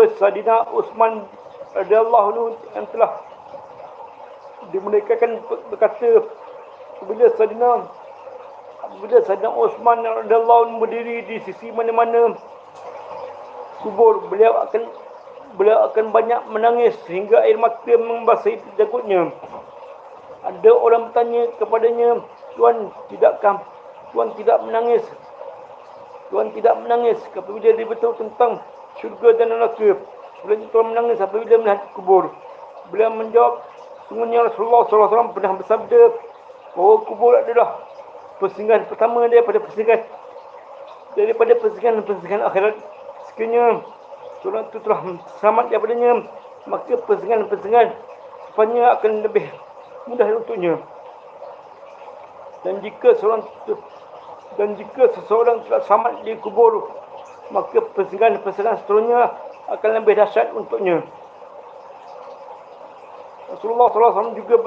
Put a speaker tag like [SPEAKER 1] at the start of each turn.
[SPEAKER 1] juga Saidina Uthman radhiyallahu anhu yang telah dimerdekakan berkata, bila Saidina Uthman radhiyallahu anhu berdiri di sisi mana-mana kubur, beliau akan banyak menangis sehingga air mata membasahi jangkutnya. Ada orang bertanya kepadanya, Tuan tidak menangis? Tuan tidak menangis apabila dia beritahu tentang syurga dan neraka. Sebelum Tuan menangis apabila melihat kubur. Beliau menjawab, sungguhnya Rasulullah SAW pernah bersabda bahawa kubur adalah persinggahan pertama daripada persinggahan akhirat. Sekiranya seorang itu telah selamat daripadanya, maka persinggahan depannya akan lebih mudah untuknya. Dan jika seseorang telah selamat di kubur, maka persinggahan seterusnya akan lebih dahsyat untuknya. Rasulullah SAW juga